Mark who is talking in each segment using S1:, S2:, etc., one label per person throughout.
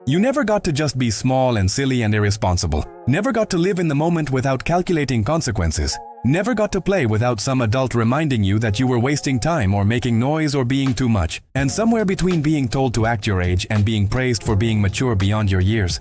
S1: You never got to just be small and silly and irresponsible. Never got to live in the moment without calculating consequences. Never got to play without some adult reminding you that you were wasting time or making noise or being too much. And somewhere between being told to act your age and being praised for being mature beyond your years.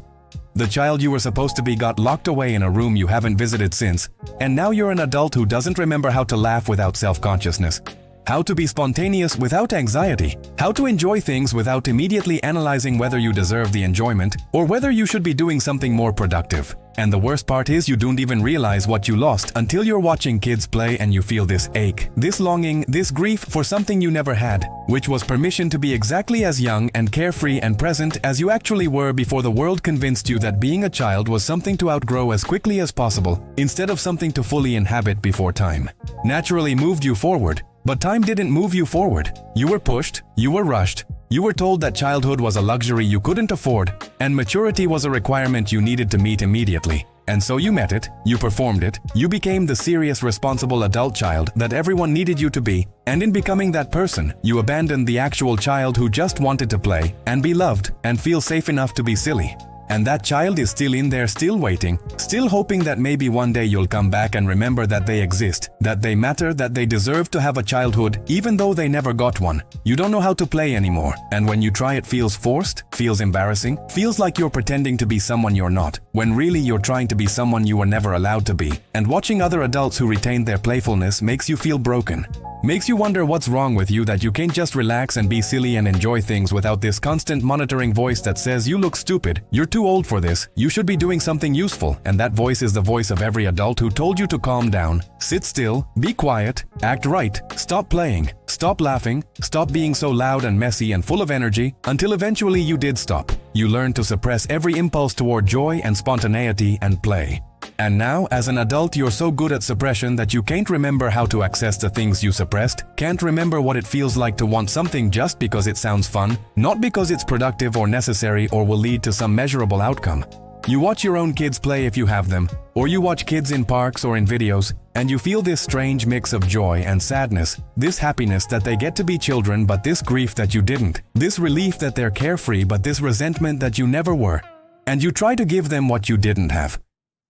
S1: The child you were supposed to be got locked away in a room you haven't visited since, and now you're an adult who doesn't remember how to laugh without self-consciousness, how to be spontaneous without anxiety, how to enjoy things without immediately analyzing whether you deserve the enjoyment or whether you should be doing something more productive. And the worst part is you don't even realize what you lost until you're watching kids play and you feel this ache, this longing, this grief for something you never had, which was permission to be exactly as young and carefree and present as you actually were before the world convinced you that being a child was something to outgrow as quickly as possible, instead of something to fully inhabit before time naturally moved you forward. But time didn't move you forward. You were pushed, you were rushed, you were told that childhood was a luxury you couldn't afford, and maturity was a requirement you needed to meet immediately. And so you met it, you performed it, you became the serious, responsible adult child that everyone needed you to be, and in becoming that person, you abandoned the actual child who just wanted to play, and be loved, and feel safe enough to be silly. And that child is still in there, still waiting, still hoping that maybe one day you'll come back and remember that they exist, that they matter, that they deserve to have a childhood, even though they never got one. You don't know how to play anymore, and when you try it feels forced, feels embarrassing, feels like you're pretending to be someone you're not, when really you're trying to be someone you were never allowed to be. And watching other adults who retained their playfulness makes you feel broken. Makes you wonder what's wrong with you, that you can't just relax and be silly and enjoy things without this constant monitoring voice that says you look stupid, you're too old for this, you should be doing something useful. And that voice is the voice of every adult who told you to calm down, sit still, be quiet, act right, stop playing, stop laughing, stop being so loud and messy and full of energy, until eventually you did stop. You learned to suppress every impulse toward joy and spontaneity and play. And now, as an adult, you're so good at suppression that you can't remember how to access the things you suppressed, can't remember what it feels like to want something just because it sounds fun, not because it's productive or necessary or will lead to some measurable outcome. You watch your own kids play if you have them, or you watch kids in parks or in videos, and you feel this strange mix of joy and sadness, this happiness that they get to be children but this grief that you didn't, this relief that they're carefree but this resentment that you never were. And you try to give them what you didn't have.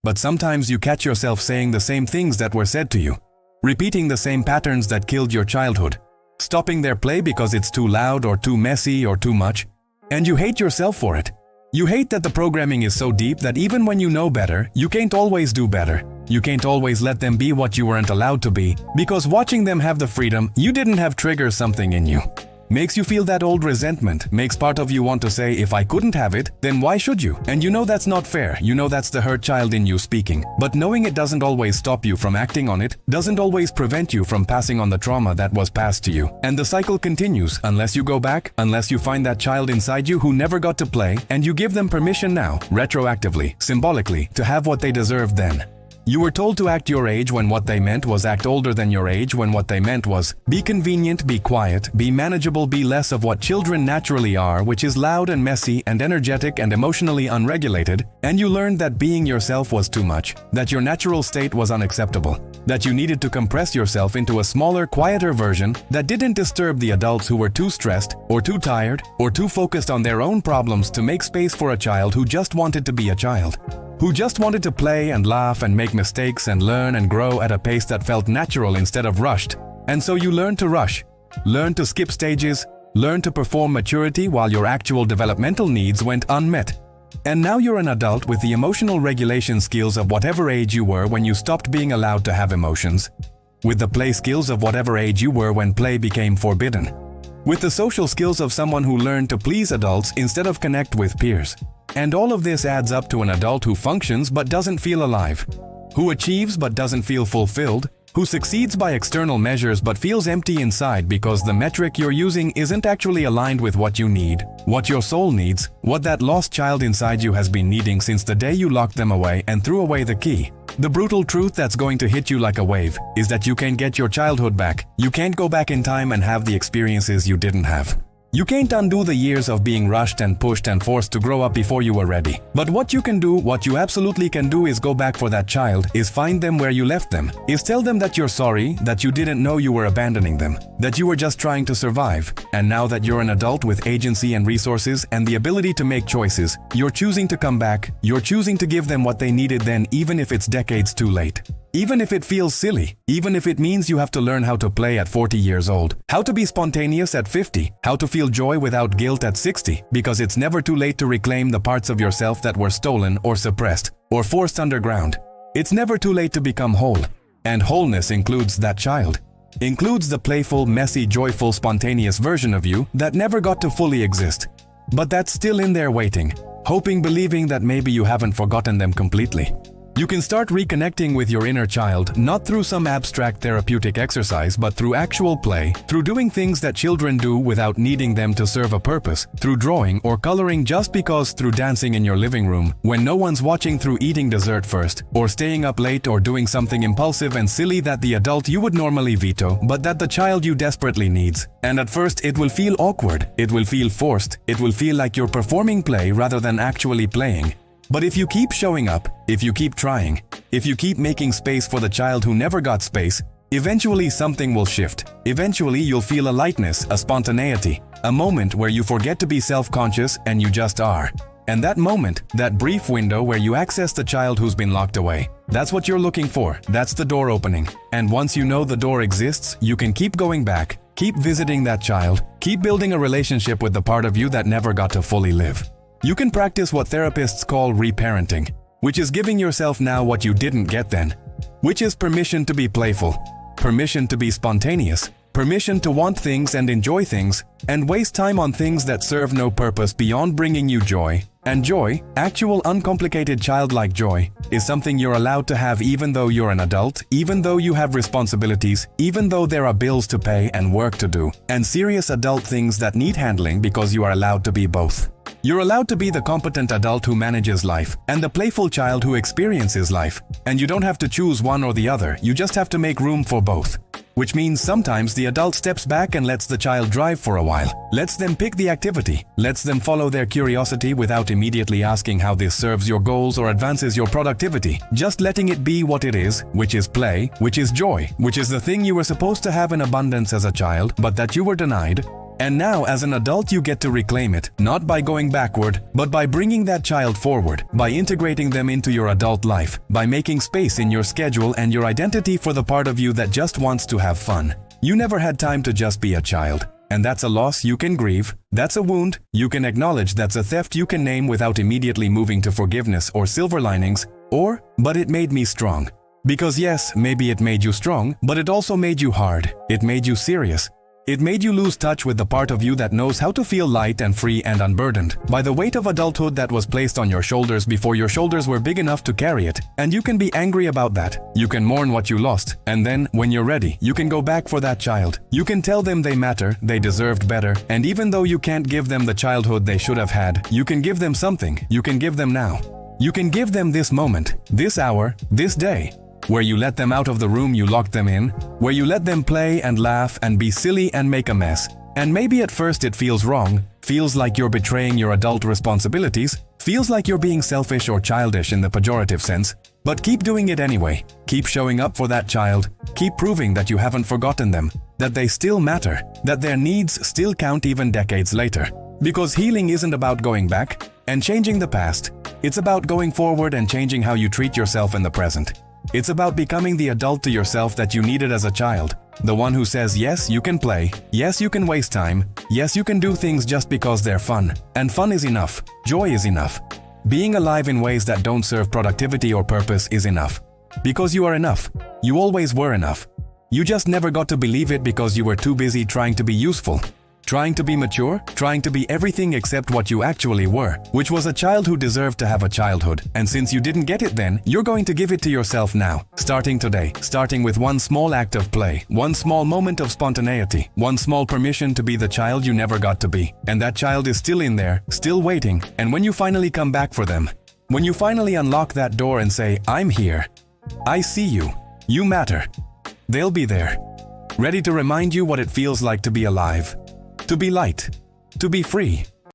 S1: But sometimes you catch yourself saying the same things that were said to you, repeating the same patterns that killed your childhood, stopping their play because it's too loud or too messy or too much, and you hate yourself for it. You hate that the programming is so deep that even when you know better, you can't always do better. You can't always let them be what you weren't allowed to be, because watching them have the freedom you didn't have triggers something in you. Makes you feel that old resentment, makes part of you want to say, if I couldn't have it, then why should you? And you know that's not fair, you know that's the hurt child in you speaking. But knowing it doesn't always stop you from acting on it, doesn't always prevent you from passing on the trauma that was passed to you. And the cycle continues, unless you go back, unless you find that child inside you who never got to play, and you give them permission now, retroactively, symbolically, to have what they deserved then. You were told to act your age when what they meant was act older than your age, when what they meant was be convenient, be quiet, be manageable, be less of what children naturally are, which is loud and messy and energetic and emotionally unregulated, and you learned that being yourself was too much, that your natural state was unacceptable, that you needed to compress yourself into a smaller, quieter version that didn't disturb the adults who were too stressed or too tired or too focused on their own problems to make space for a child who just wanted to be a child. Who just wanted to play and laugh and make mistakes and learn and grow at a pace that felt natural instead of rushed. And so you learned to rush, learned to skip stages, learned to perform maturity while your actual developmental needs went unmet. And now you're an adult with the emotional regulation skills of whatever age you were when you stopped being allowed to have emotions, with the play skills of whatever age you were when play became forbidden, with the social skills of someone who learned to please adults instead of connect with peers. And all of this adds up to an adult who functions but doesn't feel alive, who achieves but doesn't feel fulfilled, who succeeds by external measures but feels empty inside because the metric you're using isn't actually aligned with what you need, what your soul needs, what that lost child inside you has been needing since the day you locked them away and threw away the key. The brutal truth that's going to hit you like a wave is that you can't get your childhood back. You can't go back in time and have the experiences you didn't have. You can't undo the years of being rushed and pushed and forced to grow up before you were ready. But what you can do, what you absolutely can do, is go back for that child, is find them where you left them, is tell them that you're sorry, that you didn't know you were abandoning them, that you were just trying to survive, and now that you're an adult with agency and resources and the ability to make choices, you're choosing to come back, you're choosing to give them what they needed then, even if it's decades too late. Even if it feels silly, even if it means you have to learn how to play at 40 years old, how to be spontaneous at 50, how to feel joy without guilt at 60, because it's never too late to reclaim the parts of yourself that were stolen or suppressed or forced underground. It's never too late to become whole. And wholeness includes that child. Includes the playful, messy, joyful, spontaneous version of you that never got to fully exist. But that's still in there waiting, hoping, believing that maybe you haven't forgotten them completely. You can start reconnecting with your inner child, not through some abstract therapeutic exercise, but through actual play, through doing things that children do without needing them to serve a purpose, through drawing or coloring just because, through dancing in your living room, when no one's watching, through eating dessert first, or staying up late, or doing something impulsive and silly that the adult you would normally veto, but that the child you desperately needs. And at first it will feel awkward, it will feel forced, it will feel like you're performing play rather than actually playing. But if you keep showing up, if you keep trying, if you keep making space for the child who never got space, eventually something will shift. Eventually you'll feel a lightness, a spontaneity, a moment where you forget to be self-conscious and you just are. And that moment, that brief window where you access the child who's been locked away, that's what you're looking for, that's the door opening. And once you know the door exists, you can keep going back, keep visiting that child, keep building a relationship with the part of you that never got to fully live. You can practice what therapists call reparenting, which is giving yourself now what you didn't get then, which is permission to be playful, permission to be spontaneous, permission to want things and enjoy things, and waste time on things that serve no purpose beyond bringing you joy. And joy, actual uncomplicated childlike joy, is something you're allowed to have even though you're an adult, even though you have responsibilities, even though there are bills to pay and work to do, and serious adult things that need handling, because you are allowed to be both. You're allowed to be the competent adult who manages life and the playful child who experiences life. And you don't have to choose one or the other, you just have to make room for both. Which means sometimes the adult steps back and lets the child drive for a while, lets them pick the activity, lets them follow their curiosity without immediately asking how this serves your goals or advances your productivity, just letting it be what it is, which is play, which is joy, which is the thing you were supposed to have in abundance as a child, but that you were denied. And now, as an adult, you get to reclaim it, not by going backward, but by bringing that child forward, by integrating them into your adult life, by making space in your schedule and your identity for the part of you that just wants to have fun. You never had time to just be a child. And that's a loss you can grieve, that's a wound you can acknowledge, that's a theft you can name without immediately moving to forgiveness or silver linings, but it made me strong. Because yes, maybe it made you strong, but it also made you hard. It made you serious. It made you lose touch with the part of you that knows how to feel light and free and unburdened by the weight of adulthood that was placed on your shoulders before your shoulders were big enough to carry it. And you can be angry about that. You can mourn what you lost. And then, when you're ready, you can go back for that child. You can tell them they matter, they deserved better, and even though you can't give them the childhood they should have had, you can give them something. You can give them now. You can give them this moment, this hour, this day, where you let them out of the room you locked them in, where you let them play and laugh and be silly and make a mess. And maybe at first it feels wrong, feels like you're betraying your adult responsibilities, feels like you're being selfish or childish in the pejorative sense, but keep doing it anyway. Keep showing up for that child, keep proving that you haven't forgotten them, that they still matter, that their needs still count even decades later. Because healing isn't about going back and changing the past, it's about going forward and changing how you treat yourself in the present. It's about becoming the adult to yourself that you needed as a child. The one who says, yes, you can play. Yes, you can waste time. Yes, you can do things just because they're fun. And fun is enough. Joy is enough. Being alive in ways that don't serve productivity or purpose is enough. Because you are enough. You always were enough. You just never got to believe it because you were too busy trying to be useful. Trying to be mature, trying to be everything except what you actually were, which was a child who deserved to have a childhood. And since you didn't get it then, you're going to give it to yourself now, starting today, starting with one small act of play, one small moment of spontaneity, one small permission to be the child you never got to be. And that child is still in there, still waiting. And when you finally come back for them, when you finally unlock that door and say, I'm here, I see you, you matter, they'll be there, ready to remind you what it feels like to be alive. To be light, To be free.